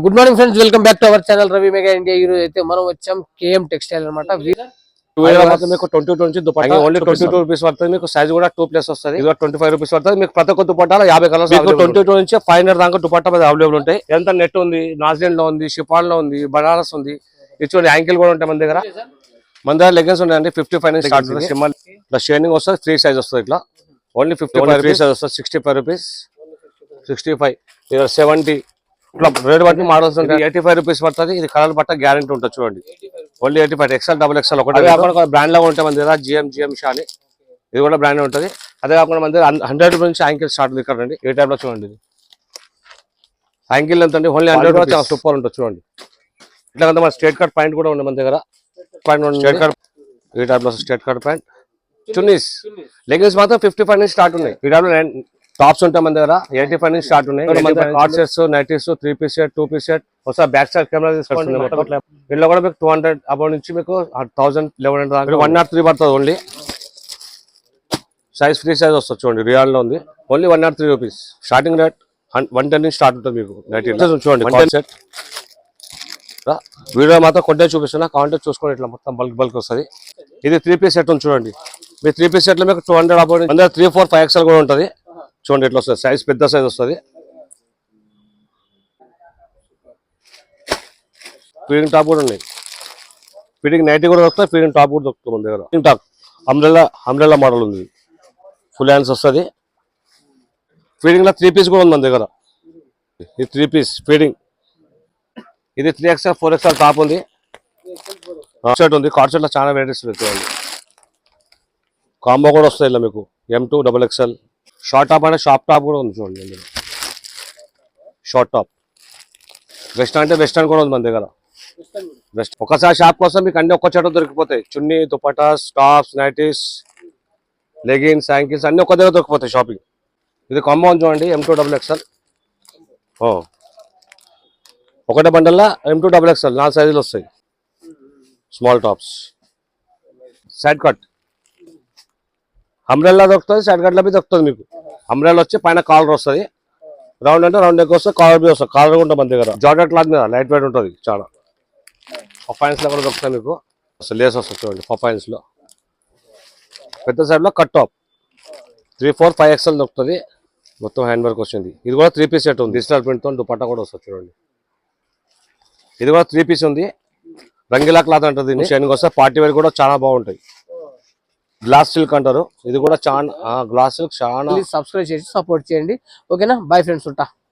Good morning friends, welcome back to our channel Ravi mega India. ఈ రోజు అయితే మనం వచ్చాం కేఎం టెక్స్టైల్ అనమాట. మీకు 22 దుపట్టా ఓన్లీ 22 రూపీస్ పడుతుంది. మీకు సైజ్ కూడా 2+ వస్తుంది. ఇది 25 రూపీస్ పడుతుంది. మీకు ప్రతి ఒక్క దుపట్టాలో 50 కలర్స్ 22 నుంచి 500 దాకా దుపట్టా మీద అవైలబుల్ ఉంటాయి. ఎంత నెట్ ఉంది, నాజ్లిన్ లో ఉంది, షిఫాన్ లో ఉంది, బనారస్ ఉంది. ఇటువంటి యాంకిల్ కూడా ఉంటాయి మన దగ్గర లెగిన్స్ ఉన్నాయండి. 55 నుంచి స్టార్ట్ ఉంటుంది. సిమ్మల్ ఇట్లా షేనింగ్ వస్తుంది. 3 సైజ్ వస్తుంది. ఇట్లా ఓన్లీ 55 సైజ్ వస్తుంది. 65 రూపీస్, 65, 70 ఇట్లా రేట్ బట్టి మోడల్స్ ఉంటాయి. 85 రూపీస్ పడుతుంది. ఇది కలర్ బట్ట గ్యారెంటీ ఉంటుంది. చూడండి ఓన్లీ 85. XL, XXL ఒకటి బ్రాండ్ లాగా ఉంటాయి మన దగ్గర. జిఎం షాని ఇది కూడా బ్రాండ్ ఉంటుంది. అదే కాకుండా మన దగ్గర 100 రూపీస్ నుంచి యాంకిల్ స్టార్ట్ ఉంది. ఇక్కడ రండి. ఏ టైప్ లో చూడండి. ఇది యాంకిల్ ఎంత అండి? Only 100 rupees. సూపర్ ఉంటుంది చూడండి. ఇట్లా మన స్ట్రేట్ కట్ ప్యాంట్ కూడా ఉంది మన దగ్గర. స్ట్రేట్ కట్ ఈ టైప్ లో straight cut pant. Chunnis leggings మాత్రం 55 నుంచి స్టార్ట్ ఉన్నాయి. ఈ టైప్ లో టాప్స్ ఉంటాయి మన దగ్గర. 85 నుంచి స్టార్ట్ ఉన్నాయి. Card sets, nighties, 3 piece set, 2 piece set ఒకసారి బ్యాక్ సైడ్ కెమెరా తీసుకోండి. ఇంట్లో కూడా మీకు 200 అబౌట్ నుంచి మీకు 1000, 1100 దాకా 103 పడుతుంది. ఓన్లీ సైజ్ 3 సైజ్ వస్తుంది. చూడండి రియాల్ లో ఉంది. Only 103 rupees. స్టార్టింగ్ రేట్ 110 నుంచి స్టార్ట్ ఉంటుంది మీకు. నైటీ చూడండి కార్డ్ సెట్. వీడియో మాత్రం కొంటే చూపిస్తున్నా. కాంటాక్ట్ చూసుకోండి. ఇట్లా మొత్తం బల్క్ వస్తుంది. ఇది 3 పీస్ సెట్ ఉంది చూడండి. మీ 3 పీస్ సెట్ లో మీకు 200 అబౌట్ 3, 4, 5 XL కూడా ఉంటుంది. చూడండి ఎట్లా వస్తుంది. సైజ్ పెద్ద సైజ్ వస్తుంది. ఫీడింగ్ టాప్ కూడా ఉన్నాయి. ఫీడింగ్ నైటీ కూడా దొరుకుతుంది. ఫీడింగ్ టాప్ కూడా దొరుకుతుంది మన దగ్గర. ఫీడింగ్ టాప్ అంబ్రెల్లా మోడల్ ఉంది. ఫుల్ హ్యాండ్స్ వస్తుంది. ఫీడింగ్ లో 3 పీస్ కూడా ఉంది మన దగ్గర. ఇది 3 పీస్ ఫీడింగ్. ఇది 3XL, 4XL టాప్ ఉంది. షర్ట్ ఉంది. కార్డ్ షర్ట్ లో చాలా వెరైటీస్ ఉంటాయి. కాంబో కూడా వస్తాయి ఇలా మీకు. M2, XXL షార్ట్ టాప్ అంటే షార్ట్ టాప్ కూడా ఉంది చూడండి. షార్ట్ టాప్ వెస్టర్న్ అంటే వెస్టర్న్ కూడా ఉంది మన దగ్గర. ఒకసారి షాప్ కోసం మీకు అన్ని ఒక్క చోట దొరికిపోతాయి. Chunni, dupattas, tops, nighties, leggings, ankles అన్ని ఒక్క దగ్గర దొరికిపోతాయి షాపింగ్. ఇది కాంబౌండ్ చూడండి. M2, XXL ఒకటే బండల్లా M2, XXL 4 సైజులు వస్తాయి. Small tops. Side cut umbrella దొరుకుతుంది. సైడ్ కట్ లో దొరుకుతుంది మీకు. అంబ్రెల్లా వచ్చి పైన కాలర్ వస్తుంది. రౌండ్ అంటే రౌండ్ ఎక్కువ వస్తుంది. కాలర్ బి వస్తుంది. కాలర్ ఉంటుంది మన దగ్గర. జార్జెట్ క్లాత్ మీద లైట్ వెయిట్ ఉంటుంది చాలా. పఫైన్స్ లో కూడా దొరుకుతాయి మీకు. లేస్ వస్తుంది చూడండి పఫైన్స్ లో. పెద్ద సైడ్ లో కట్ టాప్ 3, 4, 5 XL దొరుకుతుంది. మొత్తం హ్యాండ్ వర్క్ వచ్చింది. ఇది కూడా 3 పీస్ సెట్ ఉంది. డిజిటల్ ప్రింట్ తో దుపట్టా కూడా వస్తుంది చూడండి. ఇది కూడా 3 పీస్ ఉంది. రంగిలా క్లాత్ అంటుంది. షైనింగ్ వస్తే పార్టీ వేర్ కూడా చాలా బాగుంటాయి. గ్లాస్ సిల్క్ అంటారు. ఇది కూడా చాలా గ్లాస్ సిల్క్ చాలా. సబ్స్క్రైబ్ చేసి సపోర్ట్ చేయండి. ఓకేనా? Bye friends. ఉంటా.